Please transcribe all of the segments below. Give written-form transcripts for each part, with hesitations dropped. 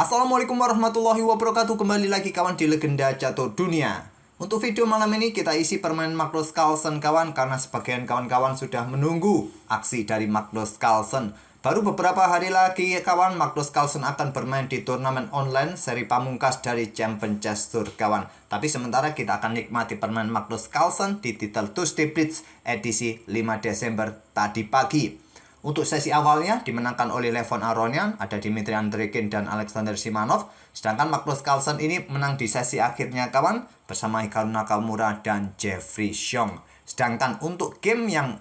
Assalamualaikum warahmatullahi wabarakatuh. Kembali lagi kawan di Legenda Catur Dunia. Untuk video malam ini kita isi permainan Magnus Carlsen kawan, karena sebagian kawan-kawan sudah menunggu aksi dari Magnus Carlsen. Baru beberapa hari lagi kawan, Magnus Carlsen akan bermain di turnamen online seri pamungkas dari Champion Chess Tour kawan. Tapi sementara kita akan nikmati permainan Magnus Carlsen di titel Tuesday Blitz edisi 5 Desember tadi pagi. Untuk sesi awalnya dimenangkan oleh Levon Aronian, ada Dmitry Andreikin dan Alexander Simanov. Sedangkan Magnus Carlsen ini menang di sesi akhirnya kawan bersama Hikaru Nakamura dan Jeffrey Xiong. Sedangkan untuk game yang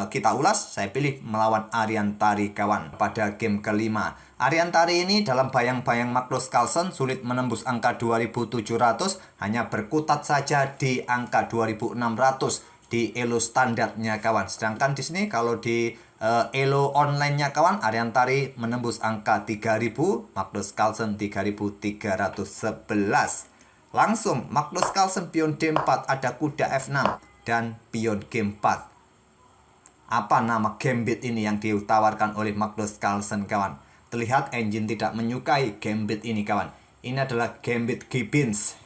kita ulas, saya pilih melawan Arian Tari kawan pada game kelima. Arian Tari ini dalam bayang-bayang Magnus Carlsen sulit menembus angka 2700, hanya berkutat saja di angka 2600 di elo standarnya kawan. Sedangkan di sini kalau di elo online-nya kawan, Arian Tari menembus angka 3000, Magnus Carlsen 3311. Langsung Magnus Carlsen pion D4, ada kuda F6 dan pion G4. Apa nama gambit ini yang ditawarkan oleh Magnus Carlsen kawan? Terlihat engine tidak menyukai gambit ini kawan. Ini adalah gambit Gibbons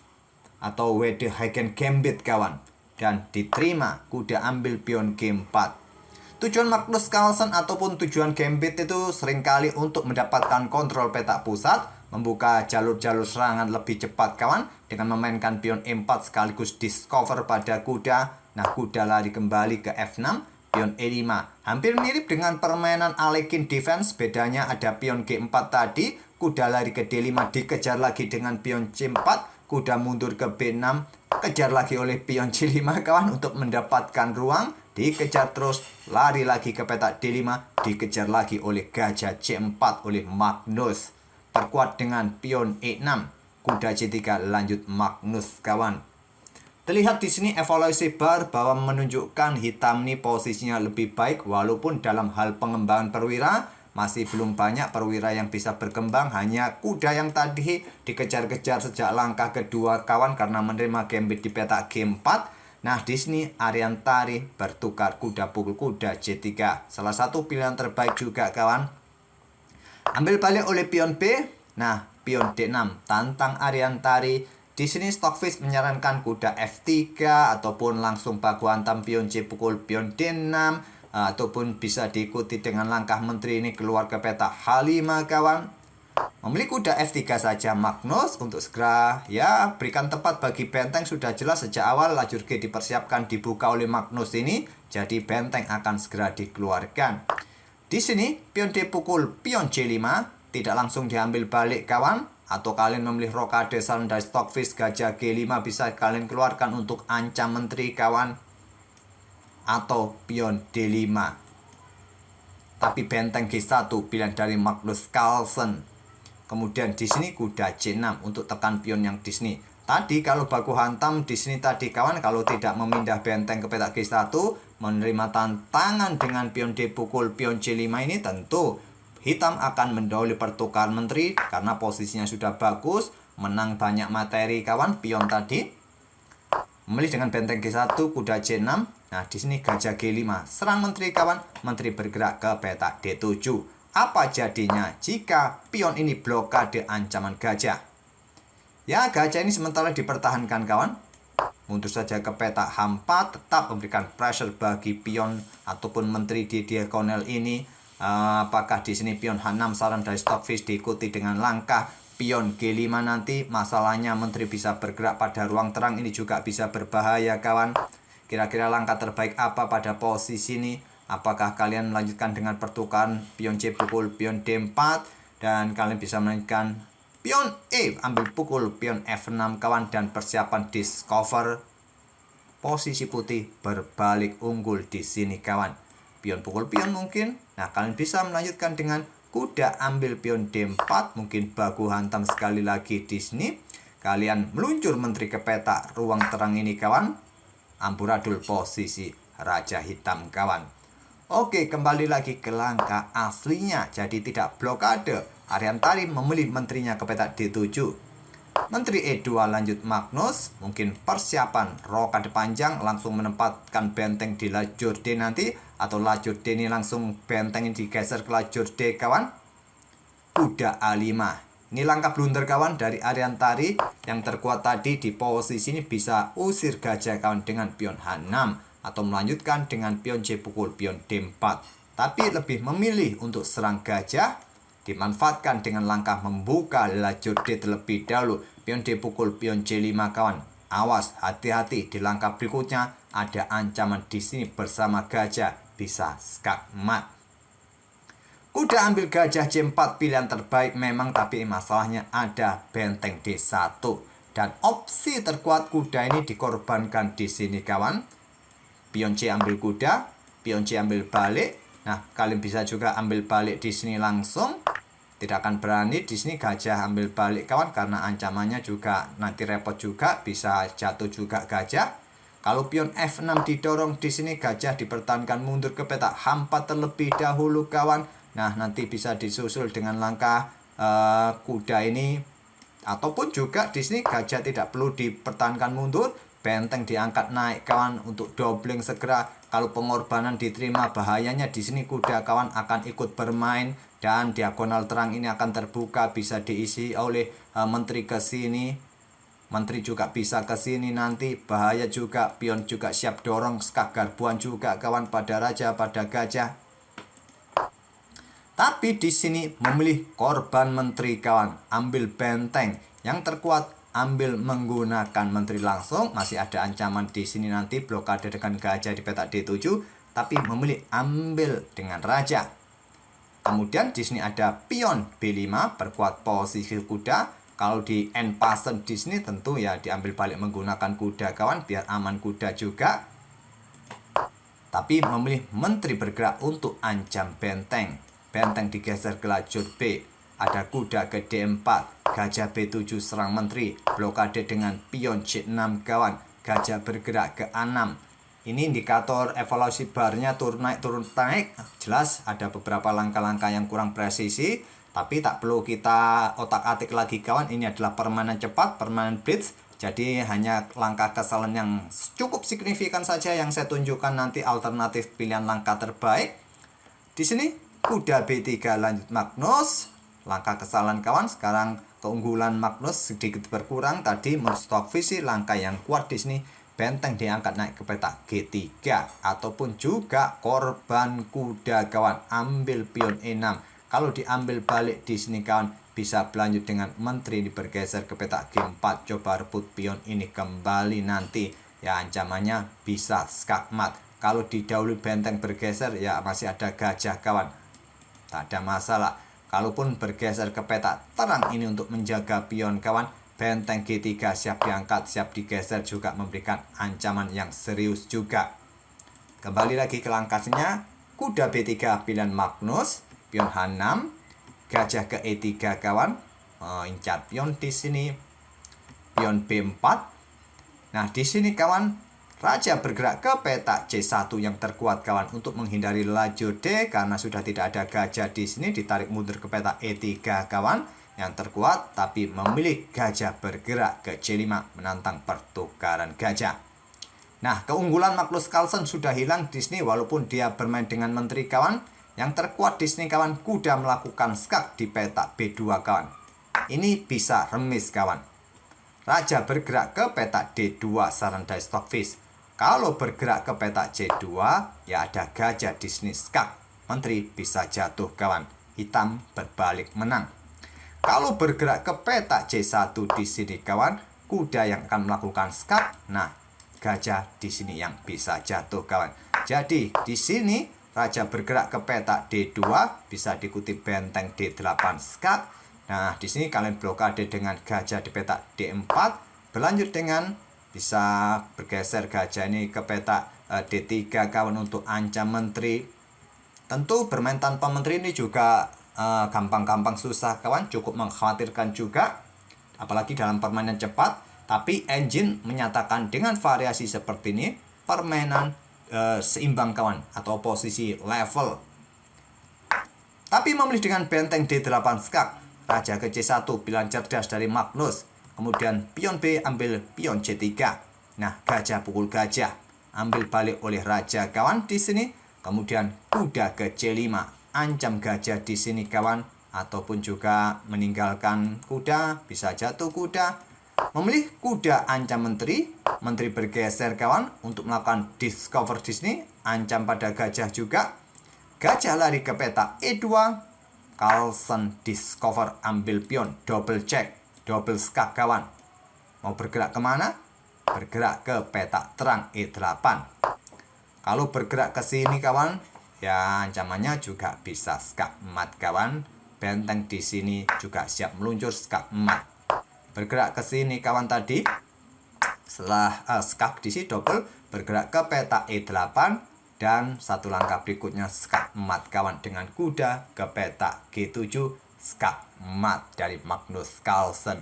atau Wede Hagen gambit kawan. Dan diterima, kuda ambil pion G4. Tujuan Magnus Carlsen ataupun tujuan gambit itu seringkali untuk mendapatkan kontrol petak pusat, membuka jalur-jalur serangan lebih cepat kawan, dengan memainkan pion E4 sekaligus discover pada kuda. Nah, kuda lari kembali ke F6, pion E5. Hampir mirip dengan permainan Alekhine defense, bedanya ada pion G4 tadi, kuda lari ke D5 dikejar lagi dengan pion C4, kuda mundur ke B6, kejar lagi oleh pion C5 kawan untuk mendapatkan ruang, dikejar terus, lari lagi ke petak D5, dikejar lagi oleh gajah C4 oleh Magnus. Perkuat dengan pion E6, kuda C3 lanjut Magnus kawan. Terlihat di sini evaluasi bar bahwa menunjukkan hitam ini posisinya lebih baik, walaupun dalam hal pengembangan perwira masih belum banyak perwira yang bisa berkembang. Hanya kuda yang tadi dikejar-kejar sejak langkah kedua kawan karena menerima gambit di petak G4. Nah, di sini Arian Tari bertukar kuda pukul kuda C3. Salah satu pilihan terbaik juga kawan. Ambil balik oleh pion B. Nah, pion D6 tantang Arian Tari. Di sini Stockfish menyarankan kuda F3 ataupun langsung baku hantam pion C pukul pion D6. Ataupun bisa diikuti dengan langkah menteri ini keluar ke petak H5 kawan. Memilih kuda F3 saja Magnus untuk segera ya berikan tempat bagi benteng. Sudah jelas sejak awal lajur G dipersiapkan dibuka oleh Magnus ini, jadi benteng akan segera dikeluarkan. Di sini pion D pukul pion C5 tidak langsung diambil balik kawan, atau kalian memilih rokade saran dari Stockfish gajah G5 bisa kalian keluarkan untuk ancam menteri kawan, atau pion D5. Tapi benteng G1 pilihan dari Magnus Carlsen. Kemudian di sini kuda C6 untuk tekan pion yang di sini. Tadi kalau baku hantam di sini tadi kawan, kalau tidak memindah benteng ke petak G1, menerima tantangan dengan pion D pukul pion C5 ini, tentu hitam akan mendahului pertukaran menteri karena posisinya sudah bagus, menang banyak materi kawan. Pion tadi memilih dengan benteng G1, kuda C6. Nah, di sini gajah G5. Serang menteri kawan. Menteri bergerak ke petak D7. Apa jadinya jika pion ini blokade ancaman gajah? Ya, gajah ini sementara dipertahankan kawan. Mundur saja ke petak H4, tetap memberikan pressure bagi pion ataupun menteri di diagonal ini. Apakah di sini pion H6 saran dari Stockfish diikuti dengan langkah pion G5 nanti? Masalahnya menteri bisa bergerak pada ruang terang, ini juga bisa berbahaya kawan. Kira-kira langkah terbaik apa pada posisi ini? Apakah kalian melanjutkan dengan pertukaran pion C pukul pion D4 dan kalian bisa melanjutkan pion E ambil pukul pion F6 kawan dan persiapan discover? Posisi putih berbalik unggul di sini kawan. Pion pukul pion mungkin. Nah, kalian bisa melanjutkan dengan kuda ambil pion D4, mungkin baku hantam sekali lagi di sini. Kalian meluncur menteri ke petak ruang terang ini kawan. Amburadul posisi raja hitam kawan. Oke, kembali lagi ke langkah aslinya. Jadi tidak blokade. Arian Tari memilih menterinya ke petak D7. Menteri E2 lanjut Magnus. Mungkin persiapan rokade panjang langsung menempatkan benteng di lajur D nanti. Atau lajur D ini langsung benteng ini digeser ke lajur D kawan. Kuda A5. Ini langkah blunder kawan dari Ariantari yang terkuat tadi di posisi ini bisa usir gajah kawan dengan pion H6 atau melanjutkan dengan pion C pukul pion D4. Tapi lebih memilih untuk serang gajah, dimanfaatkan dengan langkah membuka lajur D terlebih dahulu. Pion D pukul pion C5 kawan. Awas, hati-hati di langkah berikutnya ada ancaman di sini bersama gajah bisa skakmat. Kuda ambil gajah C4 pilihan terbaik memang, tapi masalahnya ada benteng D1 dan opsi terkuat kuda ini dikorbankan di sini kawan. Pion C ambil kuda, pion C ambil balik. Nah, kalian bisa juga ambil balik di sini langsung. Tidak akan berani di sini gajah ambil balik kawan karena ancamannya juga nanti repot juga, bisa jatuh juga gajah. Kalau pion F6 didorong di sini gajah dipertahankan mundur ke petak H4 terlebih dahulu kawan. Nah, nanti bisa disusul dengan langkah kuda ini, ataupun juga di sini gajah tidak perlu dipertahankan mundur, benteng diangkat naik kawan untuk doubling segera. Kalau pengorbanan diterima, bahayanya di sini kuda kawan akan ikut bermain dan diagonal terang ini akan terbuka, bisa diisi oleh menteri ke sini. Menteri juga bisa ke sini nanti, bahaya juga. Pion juga siap dorong, skak garbuan juga kawan pada raja, pada gajah. Tapi di sini memilih korban menteri kawan, ambil benteng yang terkuat, ambil menggunakan menteri langsung. Masih ada ancaman di sini nanti blokade dengan gajah di petak D7, tapi memilih ambil dengan raja. Kemudian di sini ada pion B5 perkuat posisi kuda. Kalau di end pasen di sini tentu ya diambil balik menggunakan kuda kawan biar aman kuda juga. Tapi memilih menteri bergerak untuk ancam benteng. Benteng digeser ke lajur B. Ada kuda ke D4. Gajah B7 serang menteri. Blokade dengan pion C6 kawan. Gajah bergerak ke A6. Ini indikator evaluasi barnya turun naik. Jelas ada beberapa langkah-langkah yang kurang presisi. Tapi tak perlu kita otak-atik lagi kawan. Ini adalah permainan cepat, permainan blitz. Jadi hanya langkah kesalahan yang cukup signifikan saja yang saya tunjukkan nanti alternatif pilihan langkah terbaik. Di sini kuda B3 lanjut Magnus. Langkah kesalahan kawan. Sekarang keunggulan Magnus sedikit berkurang. Tadi menurut Stockfish langkah yang kuat di sini. Benteng diangkat naik ke petak G3. Ataupun juga korban kuda kawan. Ambil pion E6. Kalau diambil balik di sini kawan, bisa berlanjut dengan menteri bergeser ke petak G4. Coba rebut pion ini kembali nanti. Ya ancamannya bisa skakmat. Kalau didahului benteng bergeser ya masih ada gajah kawan. Tak ada masalah. Kalaupun bergeser ke petak terang ini untuk menjaga pion kawan, benteng G3 siap diangkat, siap digeser juga memberikan ancaman yang serius juga. Kembali lagi ke langkahnya, kuda B3 pilihan Magnus, pion H6, gajah ke E3 kawan. Incar pion di sini, pion B4. Nah, di sini kawan, raja bergerak ke petak C1 yang terkuat kawan untuk menghindari lajur D karena sudah tidak ada gajah di sini, ditarik mundur ke petak E3 kawan yang terkuat, tapi memilih gajah bergerak ke C5 menantang pertukaran gajah. Nah, keunggulan Magnus Carlsen sudah hilang di sini walaupun dia bermain dengan menteri kawan. Yang terkuat di sini kawan, kuda melakukan skak di petak B2 kawan. Ini bisa remis kawan. Raja bergerak ke petak D2 saran dari Stockfish. Kalau bergerak ke petak C2, ya ada gajah di sini skak. Menteri bisa jatuh kawan. Hitam berbalik menang. Kalau bergerak ke petak C1 di sini kawan, kuda yang akan melakukan skak. Nah, gajah di sini yang bisa jatuh kawan. Jadi di sini raja bergerak ke petak D2, bisa diikuti benteng D8 skak. Nah, di sini kalian blokade dengan gajah di petak D4, berlanjut dengan bisa bergeser gajah ini ke petak D3 kawan untuk ancam menteri. Tentu bermain tanpa menteri ini juga gampang-gampang susah kawan, cukup mengkhawatirkan juga apalagi dalam permainan cepat. Tapi engine menyatakan dengan variasi seperti ini permainan seimbang kawan atau posisi level. Tapi memilih dengan benteng D8 skak, raja ke C1 pilihan cerdas dari Magnus. Kemudian pion B ambil pion C3. Nah, gajah pukul gajah. Ambil balik oleh raja kawan di sini. Kemudian kuda ke C5. Ancam gajah di sini kawan. ataupun juga meninggalkan kuda, bisa jatuh kuda. Memilih kuda ancam menteri, menteri bergeser kawan untuk melakukan discover di sini, ancam pada gajah juga. Gajah lari ke peta E2, Carlsen discover ambil pion, double check, double skak kawan. Mau bergerak kemana? Bergerak ke peta terang E8. Kalau bergerak ke sini kawan, ya ancamannya juga bisa skak mat kawan. Benteng di sini juga siap meluncur skak mat. Bergerak ke sini kawan tadi. Setelah skak di sini double, bergerak ke peta E8 dan satu langkah berikutnya skak mat kawan dengan kuda ke peta G7, skak mat dari Magnus Carlsen.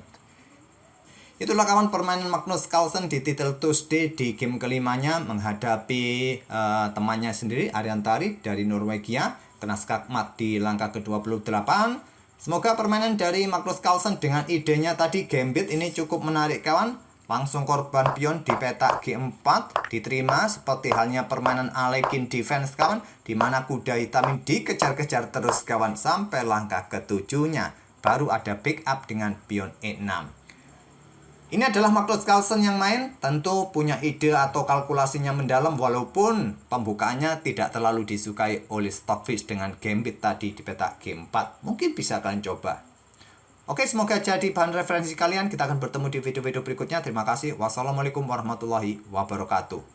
Itulah kawan permainan Magnus Carlsen di title Tuesday di game kelimanya menghadapi temannya sendiri Ariantari dari Norwegia, kena skak mat di langkah ke-28. Semoga permainan dari Magnus Carlsen dengan idenya tadi gambit ini cukup menarik kawan. Langsung korban pion di peta G4 diterima seperti halnya permainan Alekhine defense kawan, dimana kuda hitam ini dikejar-kejar terus kawan sampai langkah ke-7-nya. Baru ada pick up dengan pion E6. Ini adalah Magnus Carlsen yang main, tentu punya ide atau kalkulasinya mendalam walaupun pembukaannya tidak terlalu disukai oleh Stockfish dengan gambit tadi di peta G4. Mungkin bisa kalian coba. Oke, semoga jadi bahan referensi kalian. Kita akan bertemu di video-video berikutnya. Terima kasih. Wassalamualaikum warahmatullahi wabarakatuh.